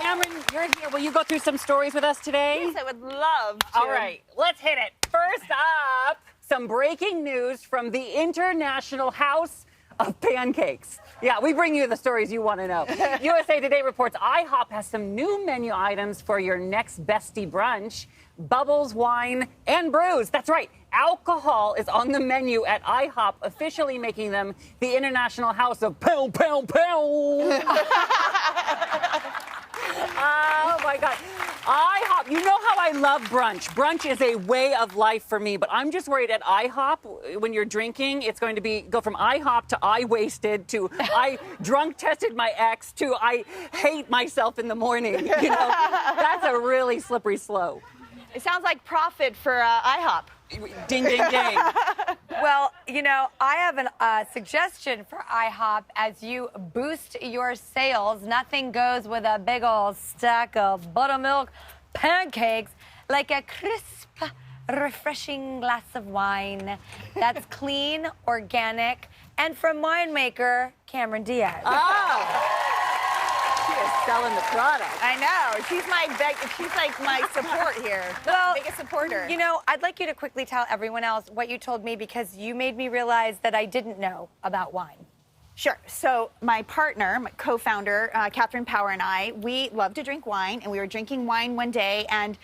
Cameron, you're here. Will you go through some stories with us today? Yes, I would love to. All right, let's hit it. First up, some breaking news from the International House of Pancakes. Yeah, we bring you the stories you want to know. USA Today reports IHOP has some new menu items for your next bestie brunch. Bubbles, wine, and brews. That's right. Alcohol is on the menu at IHOP, officially making them the International House of Pound, Pound, Pound. Oh, my God. IHOP, you know how I love brunch. Brunch is a way of life for me, but I'm just worried at IHOP, when you're drinking, it's going to go from IHOP to I wasted to I drunk tested my ex to I hate myself in the morning. You know, that's a really slippery slope. It sounds like profit for IHOP. Ding, ding, ding. Well, you know, I have a suggestion for IHOP as you boost your sales. Nothing goes with a big old stack of buttermilk pancakes like a crisp, refreshing glass of wine that's clean, organic, and from winemaker Cameron Diaz. Oh. She is selling the product. I know. She's like my support here. Well, biggest supporter. You know, I'd like you to quickly tell everyone else what you told me because you made me realize that I didn't know about wine. Sure. So my partner, my co-founder, Catherine Power, and I, we love to drink wine, and we were drinking wine one day and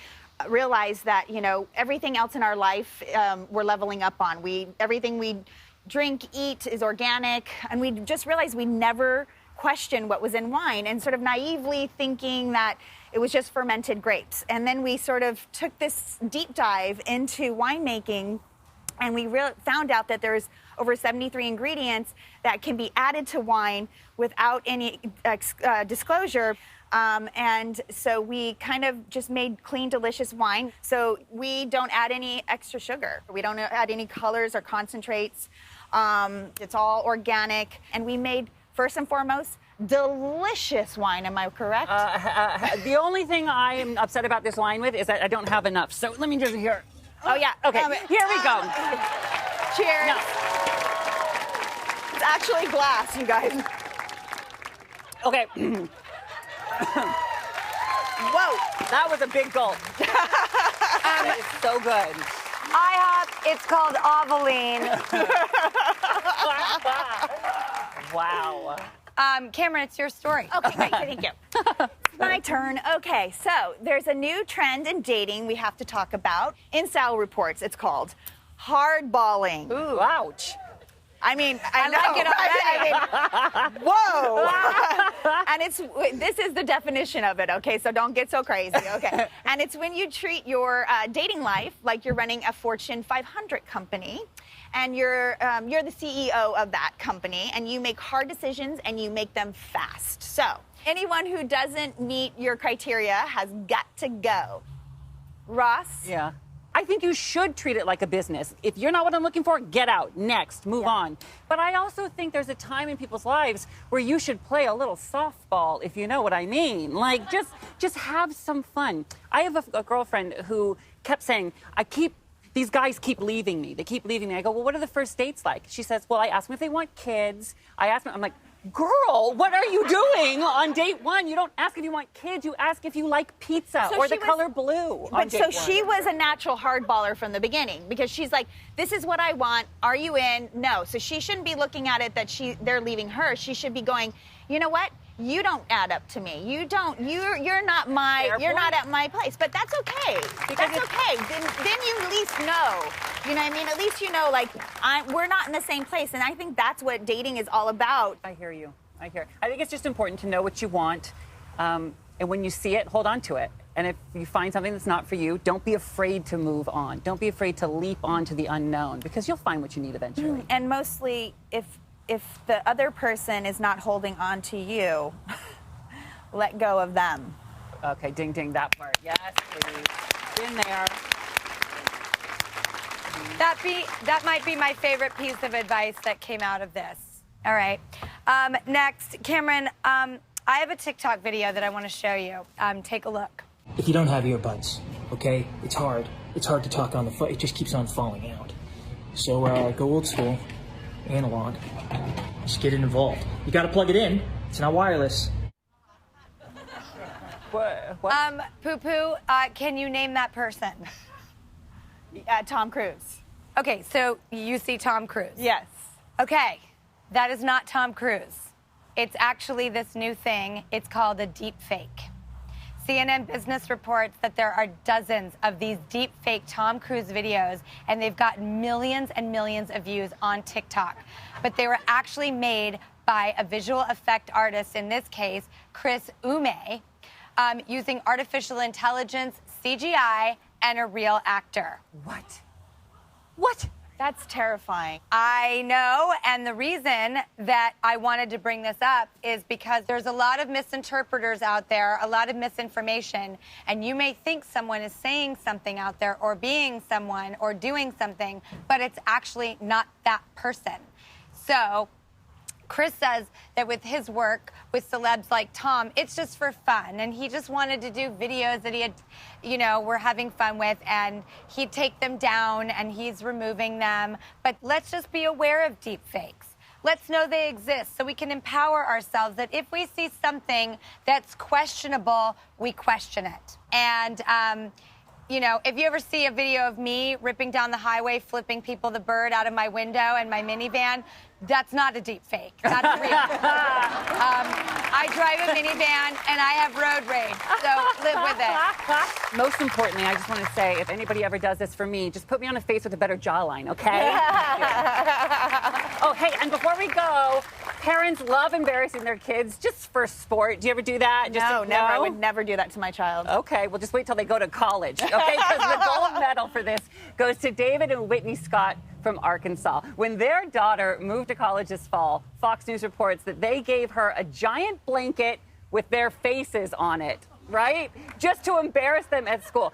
realized that, you know, everything else in our life we're leveling up on. Everything we drink, eat is organic, and we just realized we never question what was in wine and sort of naively thinking that it was just fermented grapes. And then we sort of took this deep dive into winemaking, and we found out that there's over 73 ingredients that can be added to wine without any disclosure. And so we kind of just made clean, delicious wine. So we don't add any extra sugar. We don't add any colors or concentrates. It's all organic. And we made, first and foremost, delicious wine. Am I correct? The only thing I am upset about this wine with is that I don't have enough. So let me just hear. Oh, yeah. Okay, here we go. Cheers. No. It's actually glass, you guys. Okay. Whoa. That was a big gulp. That is so good. IHOP, it's called Ovaline. Wow. Cameron, it's your story. Okay, great. Thank you. It's my turn. Okay, so there's a new trend in dating we have to talk about. In Style Reports, it's called hardballing. Ooh, ouch. I mean, I like it already. I mean, whoa. And this is the definition of it, okay? So don't get so crazy, okay? And it's when you treat your dating life like you're running a Fortune 500 company, and you're the CEO of that company, and you make hard decisions and you make them fast. So anyone who doesn't meet your criteria has got to go. Ross? Yeah. I think you should treat it like a business. If you're not what I'm looking for, get out. Next, move on. But I also think there's a time in people's lives where you should play a little softball, if you know what I mean. Like, just have some fun. I have a girlfriend who kept saying, these guys keep leaving me. They keep leaving me. I go, well, what are the first dates like? She says, well, I ask them if they want kids. I'm like, girl, what are you doing on date one? You don't ask if you want kids. You ask if you like pizza or the color blue. But so she was a natural hardballer from the beginning because she's like, this is what I want. Are you in? No. So she shouldn't be looking at it that they're leaving her. She should be going, you know what? You don't add up to me. You're not at my place. But that's okay. That's okay. Then you at least know. You know what I mean? At least you know, like, we're not in the same place. And I think that's what dating is all about. I hear you. I think it's just important to know what you want. And when you see it, hold on to it. And if you find something that's not for you, don't be afraid to move on. Don't be afraid to leap onto the unknown because you'll find what you need eventually. And mostly, if the other person is not holding on to you, let go of them. Okay, ding, ding, that part. Yes, please. Been there. That might be my favorite piece of advice that came out of this. All right. Next, Cameron, I have a TikTok video that I want to show you. Take a look. If you don't have earbuds, okay, it's hard. It's hard to talk on the phone. It just keeps on falling out. So go old school, analog. Just get it involved. You got to plug it in. It's not wireless. What? Poo Poo, can you name that person? Tom Cruise. Okay, so you see Tom Cruise. Yes. Okay, that is not Tom Cruise. It's actually this new thing. It's called a deep fake. CNN Business reports that there are dozens of these deep fake Tom Cruise videos, and they've gotten millions and millions of views on TikTok. But they were actually made by a visual effect artist, in this case, Chris Ume, using artificial intelligence, CGI, and a real actor. What? What? That's terrifying. I know, and the reason that I wanted to bring this up is because there's a lot of misinterpreters out there, a lot of misinformation, and you may think someone is saying something out there or being someone or doing something, but it's actually not that person. So Chris says that with his work with celebs like Tom, it's just for fun. And he just wanted to do videos that he had, were having fun with. And he'd take them down and he's removing them. But let's just be aware of deep fakes. Let's know they exist so we can empower ourselves that if we see something that's questionable, we question it. And, if you ever see a video of me ripping down the highway, flipping people the bird out of my window and my minivan, that's not a deep fake. That's real. I drive a minivan and I have road rage, so live with it. Most importantly, I just want to say, if anybody ever does this for me, just put me on a face with a better jawline, okay? Oh, hey, and before we go, parents love embarrassing their kids just for sport. Do you ever do that? No, never. I would never do that to my child. Okay, well, just wait till they go to college, okay? Because the gold medal for this goes to David and Whitney Scott from Arkansas. When their daughter moved to college this fall, Fox News reports that they gave her a giant blanket with their faces on it, right? Just to embarrass them at school.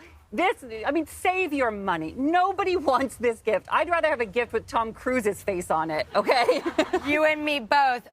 Save your money. Nobody wants this gift. I'd rather have a gift with Tom Cruise's face on it, okay? You and me both.